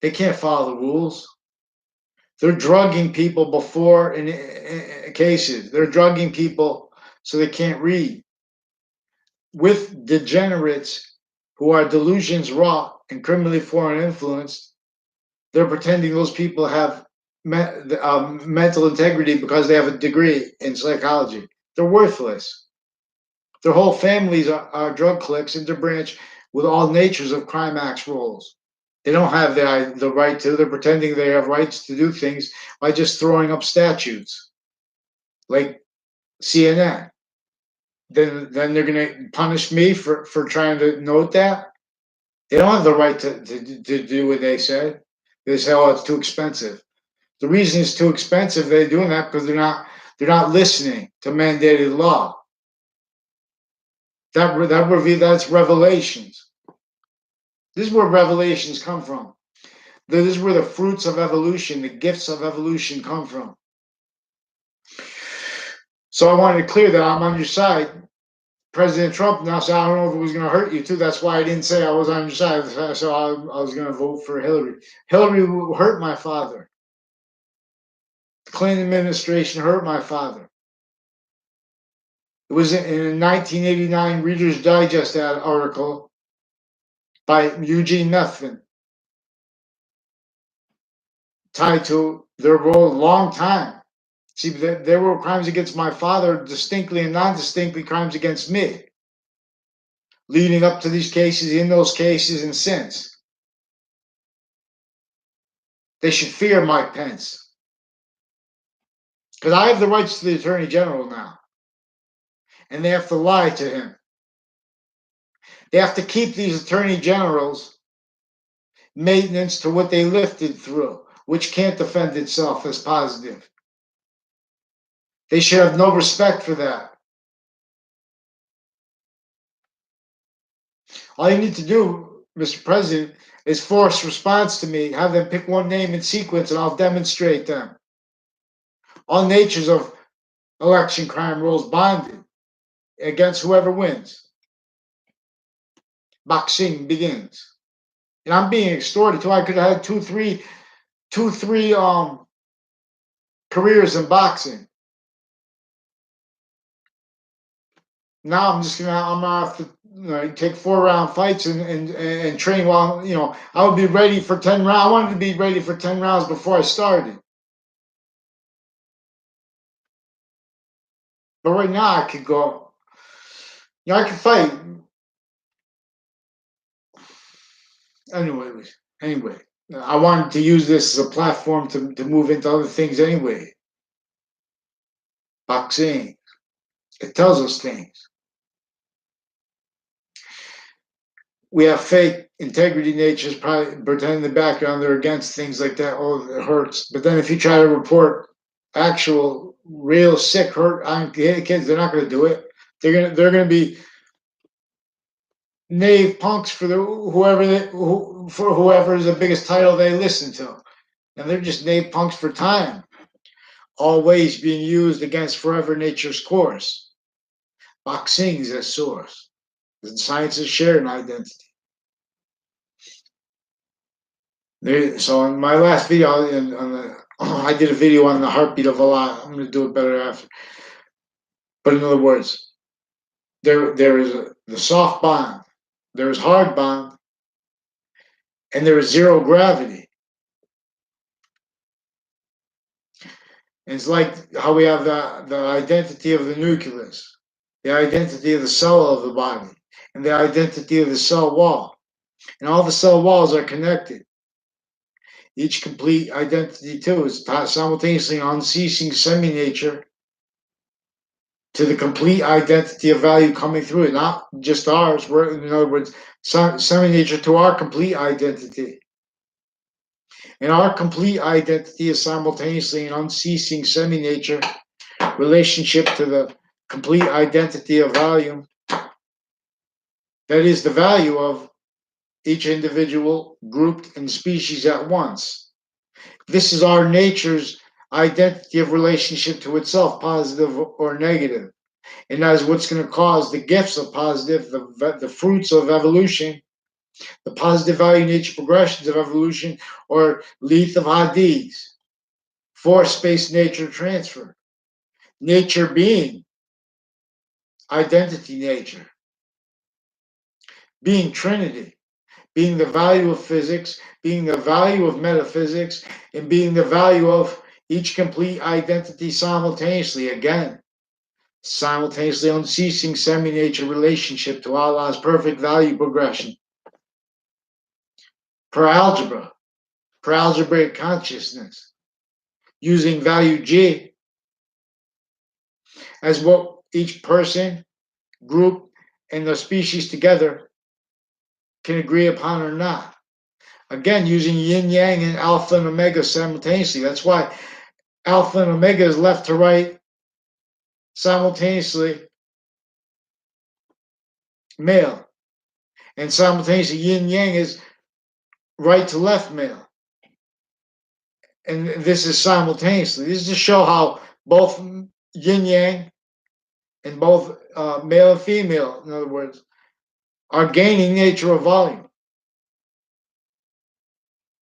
A: They can't follow the rules. They're drugging people before in cases. They're drugging people so they can't read. With degenerates who are delusions wrought and criminally foreign influenced, they're pretending those people have mental integrity because they have a degree in psychology. They're worthless. Their whole families are drug cliques, interbranch with all natures of crime acts roles. They don't have the right to. They're pretending they have rights to do things by just throwing up statutes, like CNN. Then they're going to punish me for trying to note that. They don't have the right to do what they said. They say, "Oh, it's too expensive." The reason it's too expensive, they're doing that because they're not listening to mandated law. That's revelations. This is where revelations come from. This is where the fruits of evolution, the gifts of evolution come from. So I wanted to clear that I'm on your side. President Trump now said, I don't know if it was going to hurt you too. That's why I didn't say I was on your side. So I was going to vote for Hillary. Hillary hurt my father. The Clinton administration hurt my father. It was in a 1989 Reader's Digest article by Eugene Methvin, tied to their role a long time. See, there were crimes against my father, distinctly and non-distinctly crimes against me, leading up to these cases, in those cases, and since. They should fear Mike Pence. Because I have the rights to the Attorney General now. And they have to lie to him. They have to keep these Attorney Generals maintenance to what they lifted through, which can't defend itself as positive. They should have no respect for that. All you need to do, Mr. President, is force response to me, have them pick one name in sequence, and I'll demonstrate them. All natures of election crime rules bonded against whoever wins. Boxing begins. And I'm being extorted too. I could have had two, three careers in boxing. Now I'm gonna have to take 4-round fights and train while I would be ready for 10 rounds. I wanted to be ready for 10 rounds before I started. But right now I could go, I could fight. Anyway, I wanted to use this as a platform to move into other things anyway. Boxing, it tells us things. We have fake integrity natures probably pretend in the background they're against things like that. Oh, it hurts. But then if you try to report actual, real sick, hurt kids, they're not going to do it. They're going to be knave punks for for whoever is the biggest title they listen to, and they're just knave punks for time, always being used against forever nature's course. Boxing is a source. The science is shared an identity. So in my last video, I did a video on the heartbeat of Allah. I'm going to do it better after. But in other words, there is the soft bond, there is hard bond, and there is zero gravity. And it's like how we have the identity of the nucleus, the identity of the cell of the body, and the identity of the cell wall. And all the cell walls are connected. Each complete identity, too, is simultaneously unceasing semi-nature to the complete identity of value coming through it, not just ours. In other words, semi-nature to our complete identity. And our complete identity is simultaneously an unceasing semi-nature relationship to the complete identity of value. That is the value of each individual grouped in species at once. This is our nature's identity of relationship to itself, positive or negative. And that is what's going to cause the gifts of positive, the fruits of evolution, the positive value nature progressions of evolution, or leth of hadiths, force space nature transfer, nature being, identity nature, being trinity, being the value of physics, being the value of metaphysics, and being the value of each complete identity simultaneously. Again, simultaneously unceasing semi-nature relationship to Allah's perfect value progression. Per algebraic consciousness, using value G as what each person, group, and the species together can agree upon or not. Again, using yin yang and alpha and omega simultaneously. That's why alpha and omega is left to right simultaneously male, and simultaneously yin yang is right to left male. And this is simultaneously. This is to show how both yin yang and both male and female, in other words, are gaining nature of volume.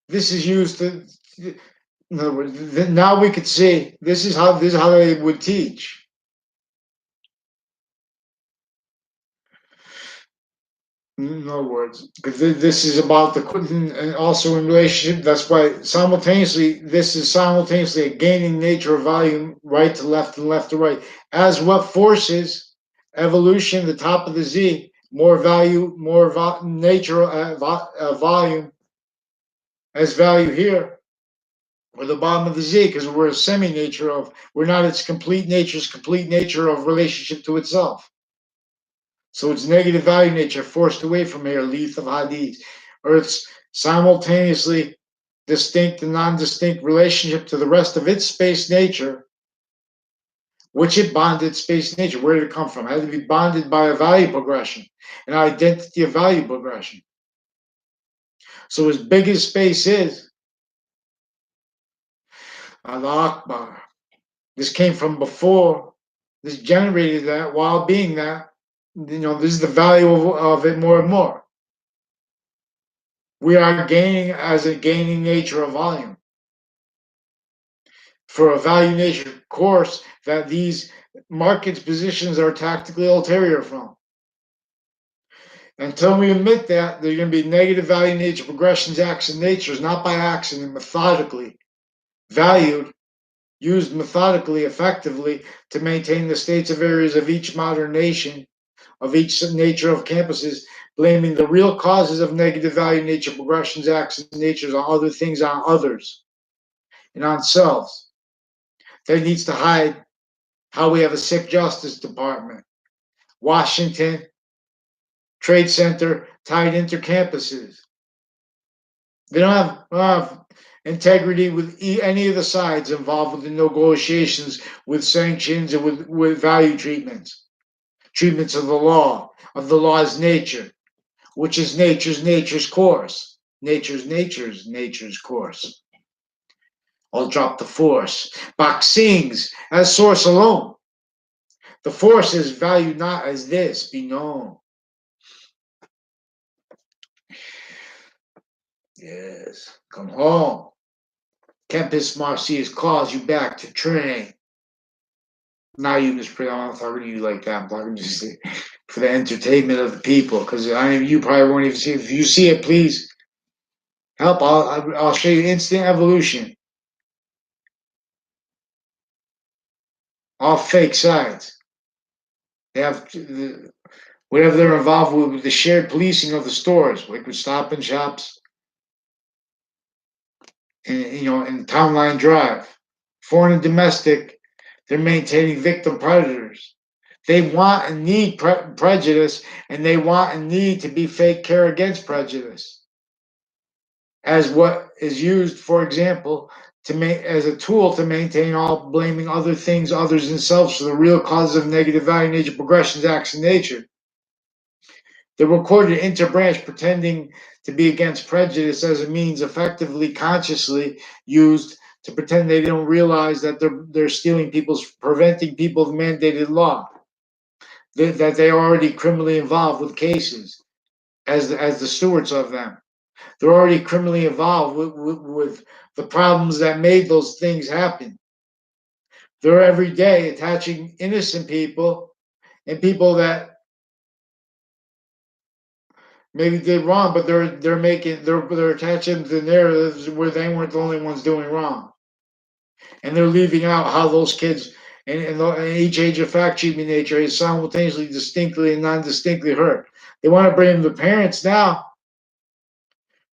A: This is used to, in other words, now we could see this is how they would teach. In other words, because this is about the and also in relationship. That's why simultaneously this is simultaneously a gaining nature of volume, right to left and left to right. As what forces evolution, the top of the Z, more value, more nature, volume as value here, or the bottom of the Z, because we're a semi-nature of, we're not its complete nature of relationship to itself. So it's negative value nature forced away from here, leth of hadith, or it's simultaneously distinct and non-distinct relationship to the rest of its space nature, which it bonded space nature. Where did it come from? It had to be bonded by a value progression, an identity of value progression. So as big as space is, Allah Akbar, this came from before, this generated that while being that, this is the value of it more and more. We are gaining as a gaining nature of volume. For a value nature course that these markets positions are tactically ulterior from. Until we admit that, there's going to be negative value nature progressions, acts, and natures, not by accident, methodically valued, used methodically, effectively to maintain the states of areas of each modern nation, of each nature of campuses, blaming the real causes of negative value nature progressions, acts, and natures on other things, on others, and on selves. That needs to hide how we have a sick Justice Department, Washington, Trade Center, tied intercampuses. They don't have integrity with any of the sides involved with the negotiations, with sanctions, and with value treatments of the law's nature, which is nature's course. Nature's course. I'll drop the force. Boxings as source alone. The force is valued not as this, be known. Yes, come home. Campus Marcius calls you back to train. Not you, Miss Priya. I'm not talking to you like that. I'm talking just for the entertainment of the people. Because you probably won't even see it. If you see it, please help. I'll show you instant evolution. All fake sides. They have whatever they're involved with the shared policing of the stores, like with Stop and Shops, and Town Line Drive. Foreign and domestic, they're maintaining victim predators. They want and need prejudice, and they want and need to be fake care against prejudice, as what is used, for example, as a tool to maintain all blaming other things, others, and selves for the real causes of negative value, nature, progressions, acts, and nature. The recorded interbranch pretending to be against prejudice as a means effectively, consciously used to pretend they don't realize that they're stealing preventing people's mandated law, that they are already criminally involved with cases as the stewards of them. They're already criminally involved with the problems that made those things happen. They're every day attaching innocent people and people that maybe did wrong, but they're attaching the narratives where they weren't the only ones doing wrong, and they're leaving out how those kids and each age of fact sheet nature is simultaneously distinctly and non-distinctly hurt. They want to blame the parents now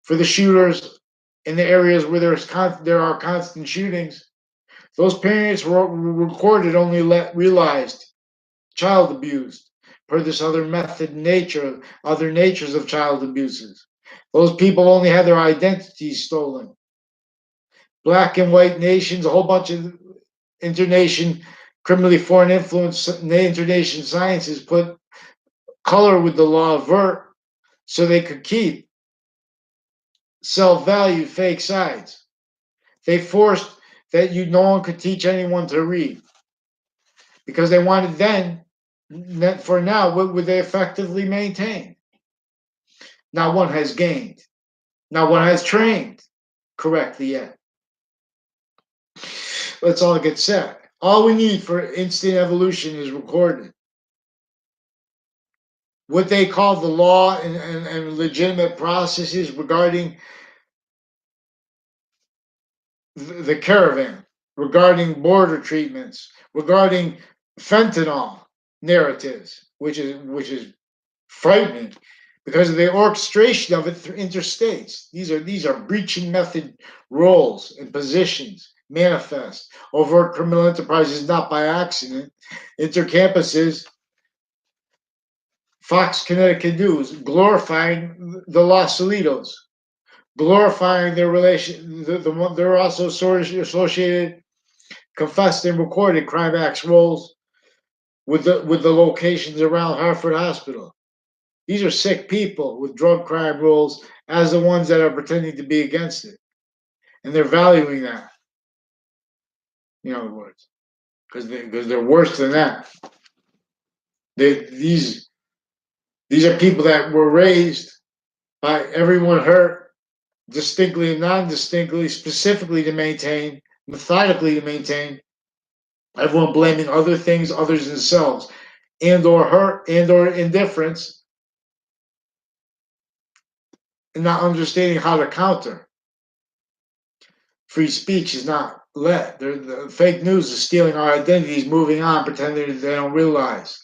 A: for the shooters in the areas where there are constant shootings. Those parents were recorded only realized child abused per this other other natures of child abuses. Those people only had their identities stolen. Black and white nations, a whole bunch of internation, criminally foreign influence, internation sciences put color with the law of vert so they could keep self-value fake sides. They forced that no one could teach anyone to read because they wanted then, for now, what would they effectively maintain? Not one has gained. Not one has trained correctly yet. Let's all get set. All we need for instant evolution is recorded. What they call the law and legitimate processes regarding the caravan, regarding border treatments, regarding fentanyl narratives, which is frightening because of the orchestration of it through interstates. These are breaching method roles and positions manifest. Overt criminal enterprises not by accident. Intercampuses, Fox Connecticut News, glorifying the Los Solitos, glorifying their relation. They're also associated, confessed, and recorded crime acts roles with the locations around Hartford Hospital. These are sick people with drug crime rules as the ones that are pretending to be against it. And they're valuing that, in other words, because they're worse than that. These are people that were raised by everyone hurt, distinctly and non-distinctly, specifically to maintain, methodically to maintain, everyone blaming other things, others themselves, and or hurt, and or indifference, and not understanding how to counter. Free speech is not let. The fake news is stealing our identities, moving on, pretending they don't realize.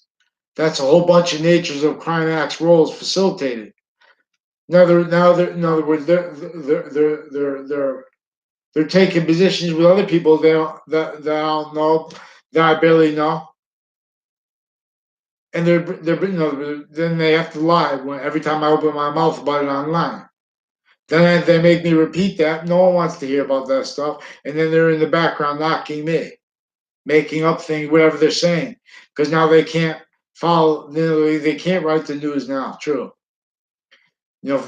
A: That's a whole bunch of natures of crime acts roles facilitated. In other words, they're taking positions with other people that I don't know, that I barely know, and then they have to lie every time I open my mouth about it online. Then they make me repeat that. No one wants to hear about that stuff. And then they're in the background knocking me, making up things, whatever they're saying, because now they can't follow. They can't write the news now. True. If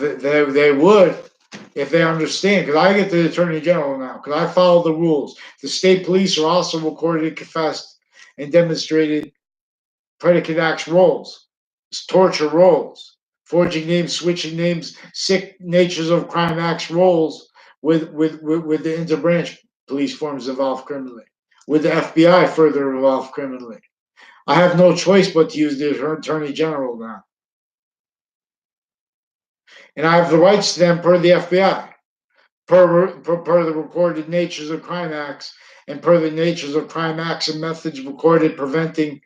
A: they would, if they understand, because I get the attorney general now, because I follow the rules. The state police are also recorded, confessed, and demonstrated predicate acts roles, torture roles, forging names, switching names, sick natures of crime acts roles with the interbranch police forms involved criminally, with the FBI further involved criminally. I have no choice but to use the attorney general now. And I have the rights to them per the FBI, per the recorded natures of crime acts, and per the natures of crime acts and methods recorded preventing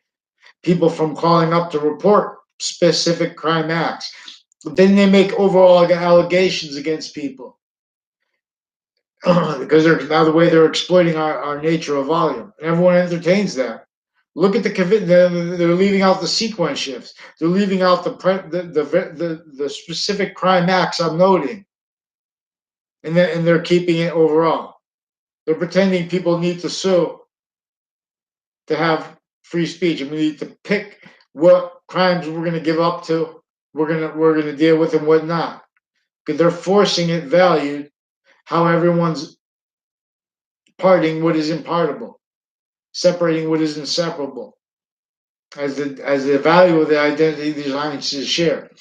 A: people from calling up to report specific crime acts. Then they make overall allegations against people because now the way they're exploiting our nature of volume. And everyone entertains that. Look at they're leaving out the sequence shifts. They're leaving out the specific crime acts I'm noting, and they're keeping it overall. They're pretending people need to sue to have free speech, and we need to pick what crimes we're going to give up to. We're gonna deal with and what not, because they're forcing it valued how everyone's parting what is impartable, separating what is inseparable, as the value of the identity these sciences share.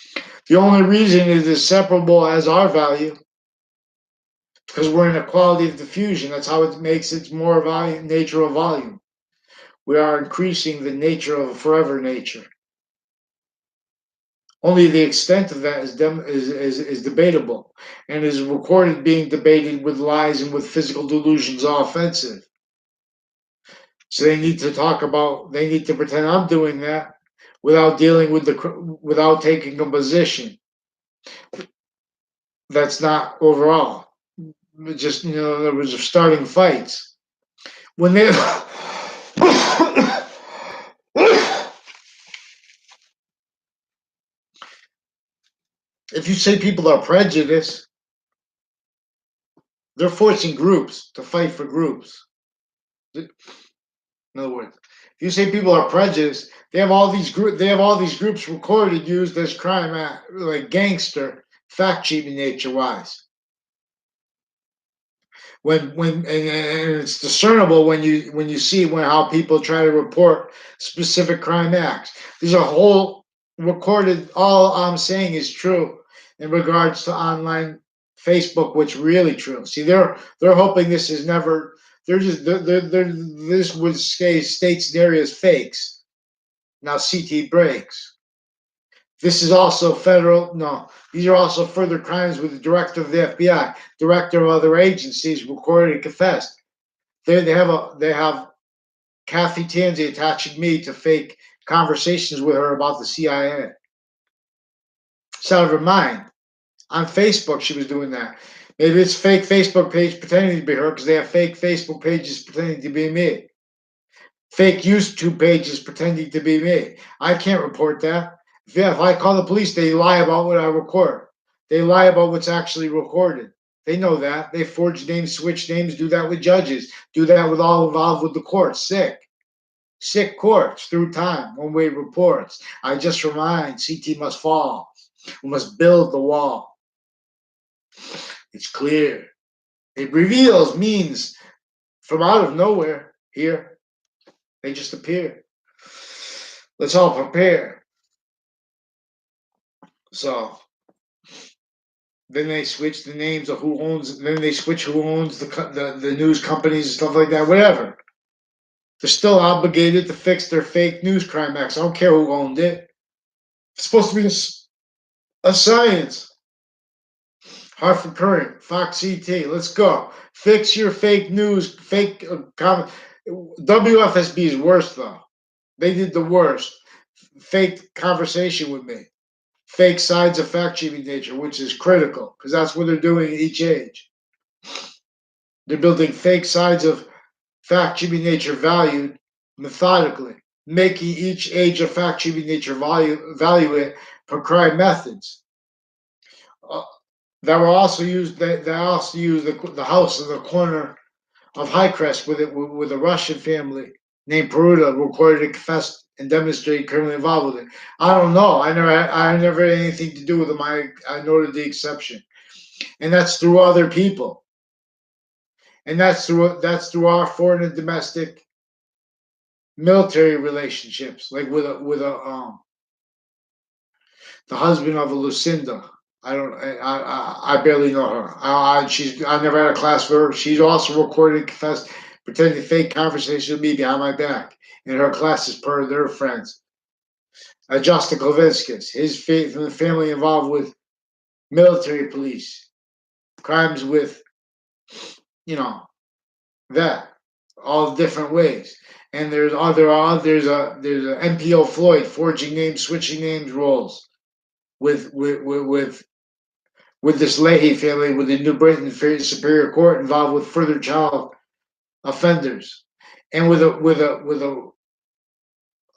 A: The only reason it is separable as our value, because we're in equality of diffusion. That's how it makes its more volume, nature of volume. We are increasing the nature of a forever nature. Only the extent of that is debatable, and is recorded being debated with lies and with physical delusions all offensive. So they need to pretend I'm doing that without dealing with without taking a position that's not overall. Just, there was starting fights. When they if you say people are prejudiced, they're forcing groups to fight for groups. In other words, if you say people are prejudiced, they have all these groups recorded used as crime, like gangster, fact cheating nature wise. And it's discernible when you see how people try to report specific crime acts. There's a whole recorded. All I'm saying is true in regards to online Facebook, which really true. See, they're hoping this is never. This would stay states and areas fakes. Now CT breaks. This is also federal. No, these are also further crimes with the director of the FBI, director of other agencies, recorded and confessed. They have Kathy Tansey attaching me to fake conversations with her about the CIA. It's out of her mind. On Facebook, she was doing that. Maybe it's fake Facebook page pretending to be her because they have fake Facebook pages pretending to be me. Fake YouTube pages pretending to be me. I can't report that. If I call the police, they lie about what I record. They lie about what's actually recorded. They know that. They forge names, switch names, do that with judges, do that with all involved with the courts. Sick courts through time, one-way reports. I just remind, CT must fall. We must build the wall. It's clear. It reveals means from out of nowhere here. They just appear. Let's all prepare. So then they switch the names of who owns. Then they switch who owns the news companies and stuff like that. Whatever. They're still obligated to fix their fake news crime acts. I don't care who owned it. It's supposed to be a science. Hartford Current, Fox CT. Let's go. Fix your fake news. Fake WFSB is worse though. They did the worst. Fake conversation with me. Fake sides of fact cheating nature, which is critical because that's what they're doing at each age. They're building fake sides of fact cheating nature valued methodically, making each age of fact cheating nature value it per crime methods. that were also used. They also used the house in the corner of Highcrest with a Russian family named Peruta recorded and confessed and demonstrated criminally involved with it. I don't know. I never had anything to do with them. I noted the exception, and that's through other people, and that's through our foreign and domestic military relationships, like with the husband of a Lucinda. I barely know her. I never had a class with her. She's also recorded and confessed, pretending fake conversations with me behind my back in her classes per their friends. Justin Klavinskis, his family involved with military police, crimes with, you know, that, all different ways. And there's a MPO Floyd forging names, switching names, roles with this Leahy family, with the New Britain Superior Court involved with further child offenders, and with a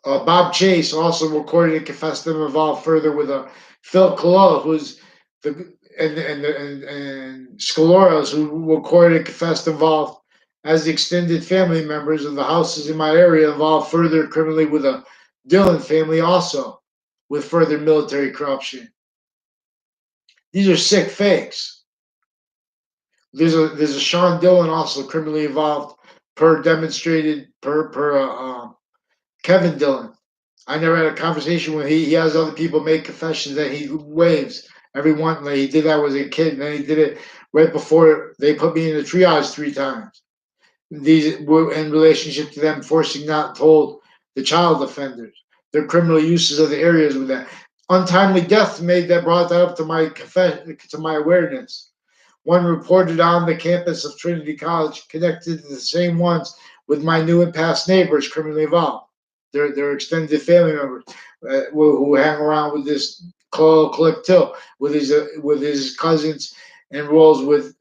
A: Bob Chase also recorded and confessed them involved further with a Phil Collo, who's the and Scaloros, who recorded and confessed involved as the extended family members of the houses in my area involved further criminally with a Dillon family also with further military corruption. These are sick fakes. There's a Sean Dillon also criminally involved per demonstrated per Kevin Dillon. I never had a conversation with he has other people make confessions that he waives every one. Like he did that as a kid, and then he did it right before they put me in the triage 3 times. These were in relationship to them forcing not told the child offenders their criminal uses of the areas with that untimely death brought that up to my awareness. One reported on the campus of Trinity College, connected to the same ones with my new and past neighbors criminally involved. Their extended family members who hang around with this clique too, with his cousins, and rolls with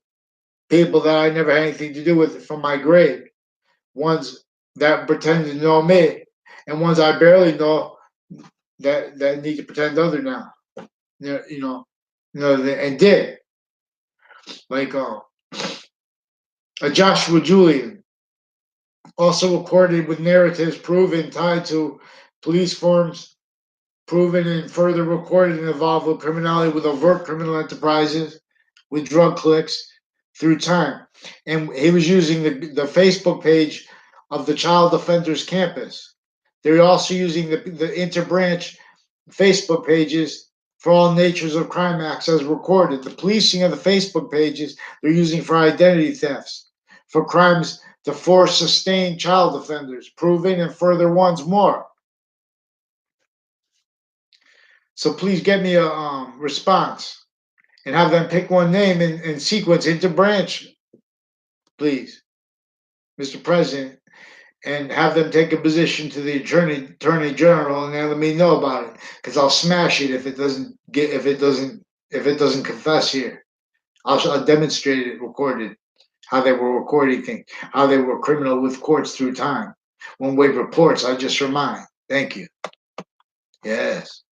A: people that I never had anything to do with from my grade. Ones that pretend to know me, and ones I barely know that need to pretend other now. And did like a Joshua Julian, also recorded with narratives proven tied to police forms, proven and further recorded and involved with criminality, with overt criminal enterprises, with drug cliques through time. And he was using the Facebook page of the Child Defenders Campus. They're also using the interbranch Facebook pages for all natures of crime acts as recorded. The policing of the Facebook pages they're using for identity thefts, for crimes to force sustained child offenders, proven and further ones more. So please get me a response and have them pick one name and sequence into branch, please, Mr. President, and have them take a position to the attorney general and then let me know about it, because I'll smash it if it doesn't confess here. I'll demonstrate it recorded, how they were recording things, how they were criminal with courts through time. One way reports, I just remind. Thank you. Yes.